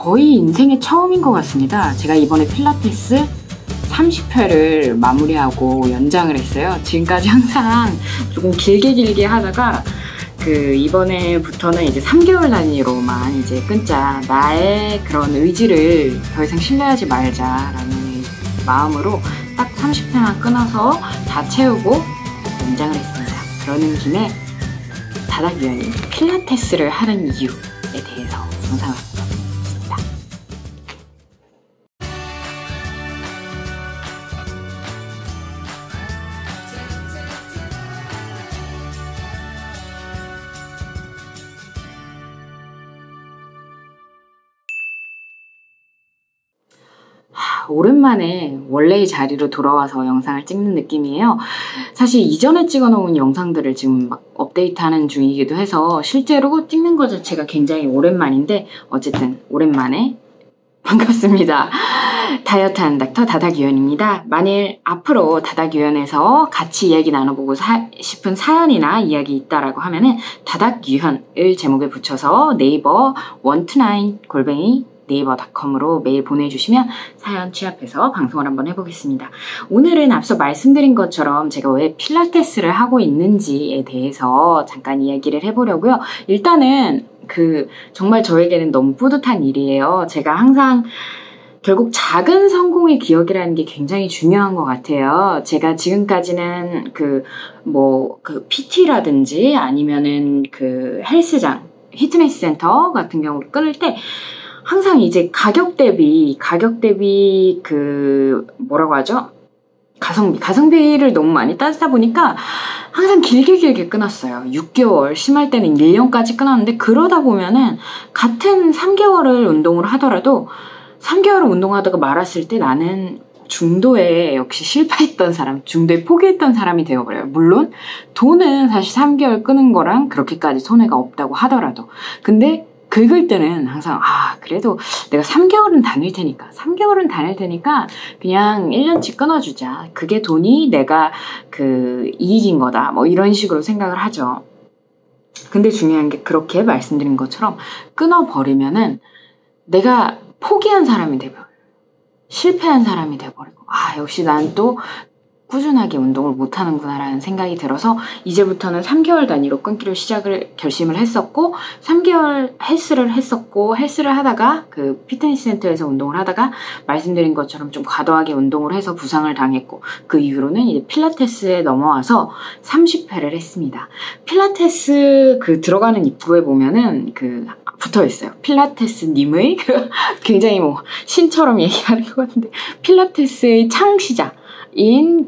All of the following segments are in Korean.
거의 인생의 처음인 것 같습니다. 제가 이번에 필라테스 30회를 마무리하고 연장을 했어요. 지금까지 항상 조금 길게 하다가 이번에부터는 이제 3개월 단위로만 이제 끊자. 나의 그런 의지를 더 이상 신뢰하지 말자라는 마음으로 딱 30회만 끊어서 다 채우고 연장을 했습니다. 그러는 김에 다닥유연이 필라테스를 하는 이유에 대해서 영상을 찍었습니다. 오랜만에 원래의 자리로 돌아와서 영상을 찍는 느낌이에요. 사실 이전에 찍어놓은 영상들을 지금 막 업데이트하는 중이기도 해서 실제로 찍는 것 자체가 굉장히 오랜만인데 어쨌든 오랜만에 반갑습니다. 다이어트하는 닥터 다닥유연입니다. 만일 앞으로 다닥유연에서 같이 이야기 나눠보고 싶은 사연이나 이야기 있다라고 하면은 다닥유연을 제목에 붙여서 네이버 129 네이버닷컴으로 메일 보내주시면 사연 취합해서 방송을 한번 해보겠습니다. 오늘은 앞서 말씀드린 것처럼 제가 왜 필라테스를 하고 있는지에 대해서 잠깐 이야기를 해보려고요. 일단은 정말 저에게는 너무 뿌듯한 일이에요. 제가 항상 결국 작은 성공의 기억이라는 게 굉장히 중요한 것 같아요. 제가 지금까지는 PT라든지 아니면은 헬스장, 피트니스 센터 같은 경우를 끊을 때 항상 이제 가격 대비 가성비를 너무 많이 따지다 보니까 항상 길게 끊었어요. 6개월, 심할 때는 1년까지 끊었는데 그러다 보면은 같은 3개월을 운동을 하더라도 3개월을 운동하다가 말았을 때 나는 중도에 역시 실패했던 사람, 중도에 포기했던 사람이 되어버려요. 물론 돈은 사실 3개월 끊은 거랑 그렇게까지 손해가 없다고 하더라도. 근데 긁을 때는 항상 그래도 내가 3개월은 다닐 테니까 그냥 1년치 끊어주자. 그게 돈이 내가 이익인 거다. 이런 식으로 생각을 하죠. 근데 중요한 게 그렇게 말씀드린 것처럼 끊어버리면은 내가 포기한 사람이 돼버려요. 실패한 사람이 돼버리고 역시 난 또 꾸준하게 운동을 못하는구나라는 생각이 들어서 이제부터는 3개월 단위로 끊기로 결심을 했었고 3개월 헬스를 하다가 피트니스 센터에서 운동을 하다가 말씀드린 것처럼 좀 과도하게 운동을 해서 부상을 당했고 그 이후로는 이제 필라테스에 넘어와서 30회를 했습니다. 필라테스 들어가는 입구에 보면은 붙어 있어요. 필라테스님의 굉장히 신처럼 얘기하는 것 같은데 필라테스의 창시자 인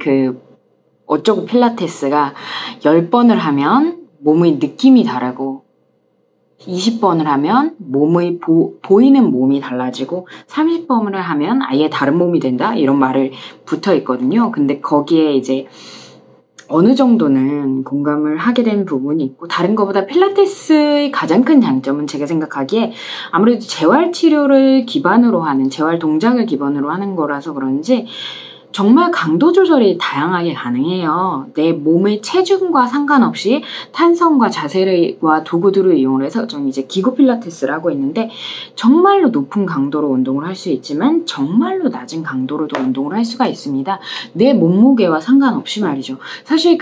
어쩌고 필라테스가 10번을 하면 몸의 느낌이 다르고 20번을 하면 보이는 몸이 달라지고 30번을 하면 아예 다른 몸이 된다 이런 말을 붙어 있거든요. 근데 거기에 이제 어느 정도는 공감을 하게 된 부분이 있고 다른 것보다 필라테스의 가장 큰 장점은 제가 생각하기에 아무래도 재활치료를 기반으로 하는 재활 동작을 기반으로 하는 거라서 그런지 정말 강도 조절이 다양하게 가능해요. 내 몸의 체중과 상관없이 탄성과 자세와 도구들을 이용해서 좀 이제 기구 필라테스를 하고 있는데 정말로 높은 강도로 운동을 할 수 있지만 정말로 낮은 강도로도 운동을 할 수가 있습니다. 내 몸무게와 상관없이 말이죠. 사실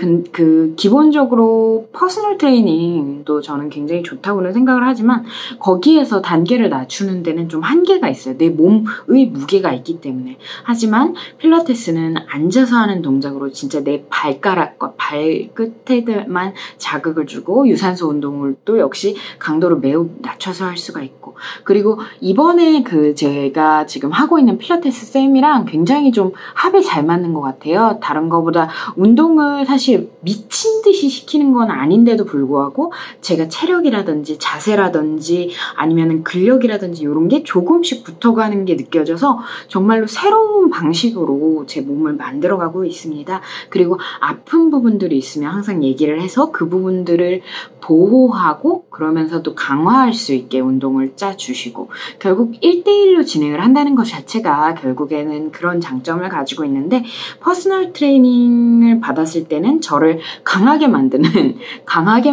기본적으로 퍼스널 트레이닝도 저는 굉장히 좋다고는 생각을 하지만 거기에서 단계를 낮추는 데는 좀 한계가 있어요. 내 몸의 무게가 있기 때문에. 하지만 필라테스는 앉아서 하는 동작으로 진짜 내 발가락과 발끝에만 자극을 주고 유산소 운동을 또 역시 강도를 매우 낮춰서 할 수가 있고 그리고 이번에 제가 지금 하고 있는 필라테스 쌤이랑 굉장히 좀 합이 잘 맞는 것 같아요. 다른 거보다 운동을 사실 미친 듯이 시키는 건 아닌데도 불구하고 제가 체력이라든지 자세라든지 아니면은 근력이라든지 이런 게 조금씩 붙어가는 게 느껴져서 정말로 새로운 방식으로 제 몸을 만들어가고 있습니다. 그리고 아픈 부분들이 있으면 항상 얘기를 해서 그 부분들을 보호하고 그러면서도 강화할 수 있게 운동을 짜주시고 결국 1대1로 진행을 한다는 것 자체가 결국에는 그런 장점을 가지고 있는데 퍼스널 트레이닝을 받았을 때는 저를 강하게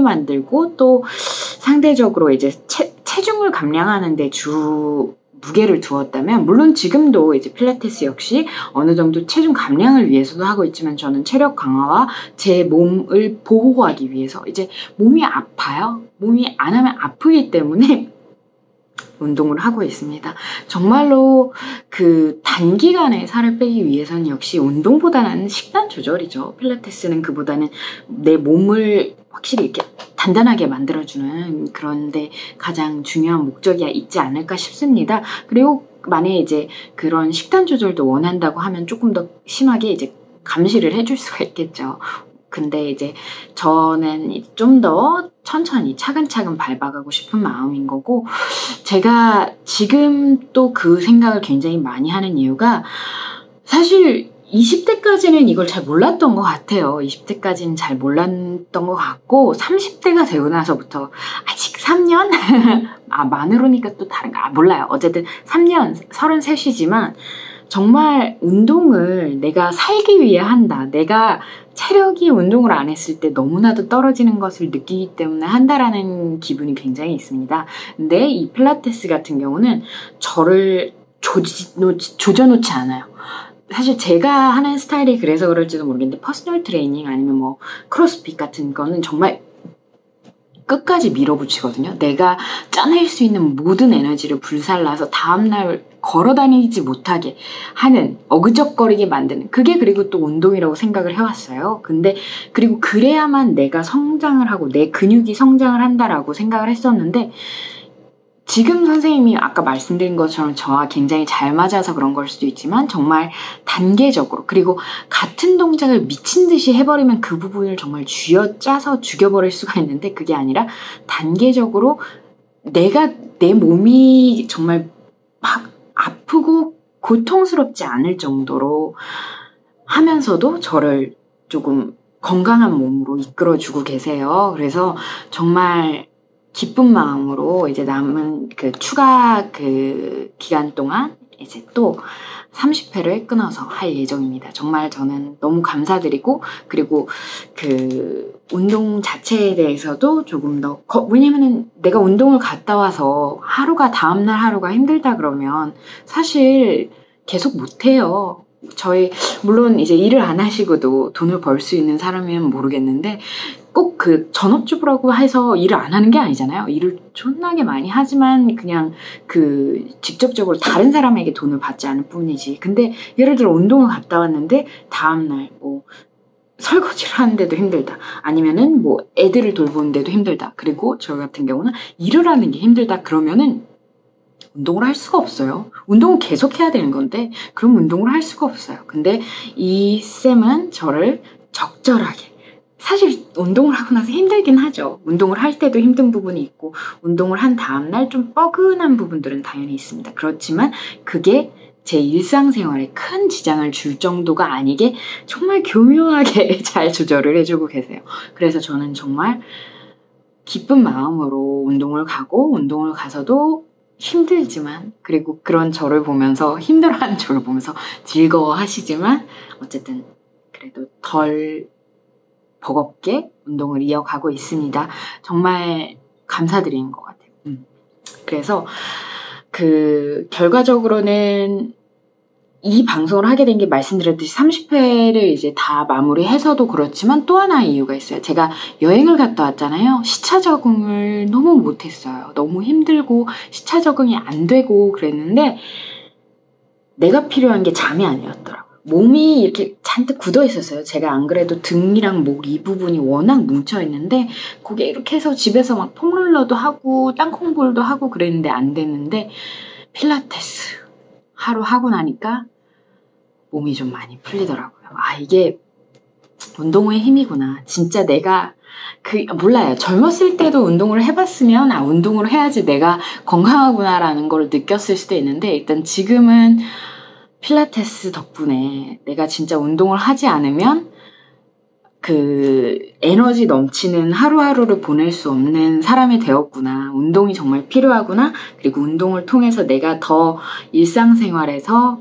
만들고 또 상대적으로 이제 체중을 감량하는 데 무게를 두었다면, 물론 지금도 이제 필라테스 역시 어느 정도 체중 감량을 위해서도 하고 있지만 저는 체력 강화와 제 몸을 보호하기 위해서 이제 몸이 아파요. 몸이 안 하면 아프기 때문에 운동을 하고 있습니다. 정말로 그 단기간에 살을 빼기 위해서는 역시 운동보다는 식단 조절이죠. 필라테스는 그보다는 내 몸을 확실히 이렇게 단단하게 만들어주는 그런데 가장 중요한 목적이 있지 않을까 싶습니다. 그리고 만약에 이제 그런 식단 조절도 원한다고 하면 조금 더 심하게 이제 감시를 해줄 수가 있겠죠. 근데 이제 저는 좀 더 천천히 차근차근 밟아가고 싶은 마음인 거고, 제가 지금 또 그 생각을 굉장히 많이 하는 이유가 사실 20대까지는 이걸 잘 몰랐던 것 같아요. 20대까지는 잘 몰랐던 것 같고 30대가 되고 나서부터 아직 3년? 만으로니까 또 다른가? 몰라요. 어쨌든 3년, 33이지만 정말 운동을 내가 살기 위해 한다. 내가 체력이 운동을 안 했을 때 너무나도 떨어지는 것을 느끼기 때문에 한다라는 기분이 굉장히 있습니다. 근데 이 필라테스 같은 경우는 저를 조져놓지 않아요. 사실 제가 하는 스타일이 그래서 그럴지도 모르겠는데 퍼스널 트레이닝 아니면 뭐 크로스핏 같은 거는 정말 끝까지 밀어붙이거든요. 내가 짜낼 수 있는 모든 에너지를 불살라서 다음날 걸어다니지 못하게 하는, 어그적거리게 만드는, 그게 그리고 또 운동이라고 생각을 해왔어요. 근데 그리고 그래야만 내가 성장을 하고 내 근육이 성장을 한다라고 생각을 했었는데, 지금 선생님이 아까 말씀드린 것처럼 저와 굉장히 잘 맞아서 그런 걸 수도 있지만 정말 단계적으로, 그리고 같은 동작을 미친 듯이 해버리면 그 부분을 정말 쥐어짜서 죽여버릴 수가 있는데, 그게 아니라 단계적으로 내 몸이 정말 막 아프고 고통스럽지 않을 정도로 하면서도 저를 조금 건강한 몸으로 이끌어주고 계세요. 그래서 정말 기쁜 마음으로 이제 남은 그 추가 그 기간 동안 이제 또 30회를 끊어서 할 예정입니다. 정말 저는 너무 감사드리고, 그리고 그 운동 자체에 대해서도 조금 더, 왜냐면은 내가 운동을 갔다 와서 다음날 하루가 힘들다 그러면 사실 계속 못해요. 물론 이제 일을 안 하시고도 돈을 벌 수 있는 사람이면 모르겠는데, 꼭 그 전업주부라고 해서 일을 안 하는 게 아니잖아요. 일을 존나게 많이 하지만 그냥 그 직접적으로 다른 사람에게 돈을 받지 않을 뿐이지. 근데 예를 들어 운동을 갔다 왔는데 다음날 뭐 설거지를 하는데도 힘들다. 아니면은 뭐 애들을 돌보는데도 힘들다. 그리고 저 같은 경우는 일을 하는 게 힘들다. 그러면은 운동을 할 수가 없어요. 운동은 계속 해야 되는 건데 그럼 운동을 할 수가 없어요. 근데 이 쌤은 저를 적절하게, 사실 운동을 하고 나서 힘들긴 하죠. 운동을 할 때도 힘든 부분이 있고 운동을 한 다음날 좀 뻐근한 부분들은 당연히 있습니다. 그렇지만 그게 제 일상생활에 큰 지장을 줄 정도가 아니게 정말 교묘하게 잘 조절을 해주고 계세요. 그래서 저는 정말 기쁜 마음으로 운동을 가고, 운동을 가서도 힘들지만, 그리고 그런 저를 보면서, 힘들어하는 저를 보면서 즐거워하시지만 어쨌든 그래도 덜 버겁게 운동을 이어가고 있습니다. 정말 감사드리는 것 같아요. 그래서 결과적으로는 이 방송을 하게 된 게 말씀드렸듯이 30회를 이제 다 마무리해서도 그렇지만 또 하나의 이유가 있어요. 제가 여행을 갔다 왔잖아요. 시차 적응을 너무 못했어요. 너무 힘들고 시차 적응이 안 되고 그랬는데 내가 필요한 게 잠이 아니었더라고요. 몸이 이렇게 잔뜩 굳어 있었어요. 제가 안 그래도 등이랑 목 이 부분이 워낙 뭉쳐 있는데 그게 이렇게 해서 집에서 막 폼롤러도 하고 땅콩볼도 하고 그랬는데 안 됐는데 필라테스 하루 하고 나니까 몸이 좀 많이 풀리더라고요. 이게 운동의 힘이구나. 진짜 내가 몰라요. 젊었을 때도 운동을 해봤으면 운동을 해야지 내가 건강하구나라는 걸 느꼈을 수도 있는데 일단 지금은 필라테스 덕분에 내가 진짜 운동을 하지 않으면 에너지 넘치는 하루하루를 보낼 수 없는 사람이 되었구나. 운동이 정말 필요하구나. 그리고 운동을 통해서 내가 더 일상생활에서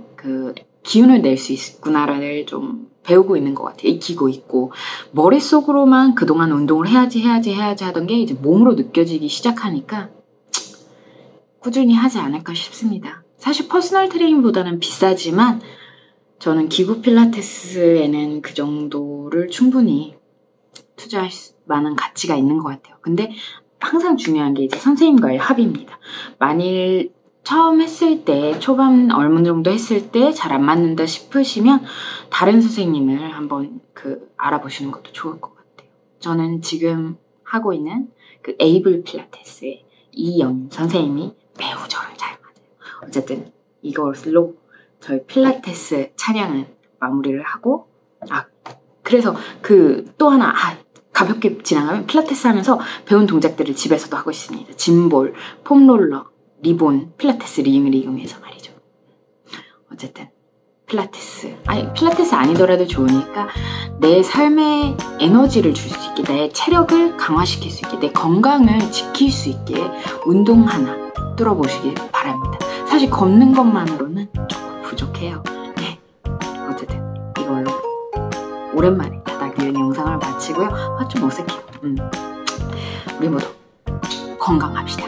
기운을 낼 수 있구나를 좀 배우고 있는 것 같아요. 익히고 있고 머릿속으로만 그동안 운동을 해야지 하던 게 이제 몸으로 느껴지기 시작하니까 꾸준히 하지 않을까 싶습니다. 사실 퍼스널 트레이닝보다는 비싸지만 저는 기구 필라테스에는 그 정도를 충분히 투자할 만한 가치가 있는 것 같아요. 근데 항상 중요한 게 이제 선생님과의 합의입니다. 만일 처음 했을 때, 초반 어느 정도 했을 때 잘 안 맞는다 싶으시면 다른 선생님을 한번 알아보시는 것도 좋을 것 같아요. 저는 지금 하고 있는 그 에이블 필라테스의 이영 선생님이 매우 저를 잘 맞아요. 어쨌든 이걸로 저희 필라테스 찬양은 마무리를 하고, 그래서 또 하나, 가볍게 지나가면 필라테스 하면서 배운 동작들을 집에서도 하고 있습니다. 짐볼, 폼롤러, 리본, 필라테스 링을 이용해서 말이죠. 어쨌든 필라테스 아니더라도 좋으니까 내 삶에 에너지를 줄 수 있게, 내 체력을 강화시킬 수 있게, 내 건강을 지킬 수 있게 운동 하나 뚫어보시길 바랍니다. 사실 걷는 것만으로는 조금 부족해요. 네, 어쨌든 이걸로 오랜만에 바닥 유연 영상을 마치고요. 좀 어색해요. 우리 모두 건강합시다.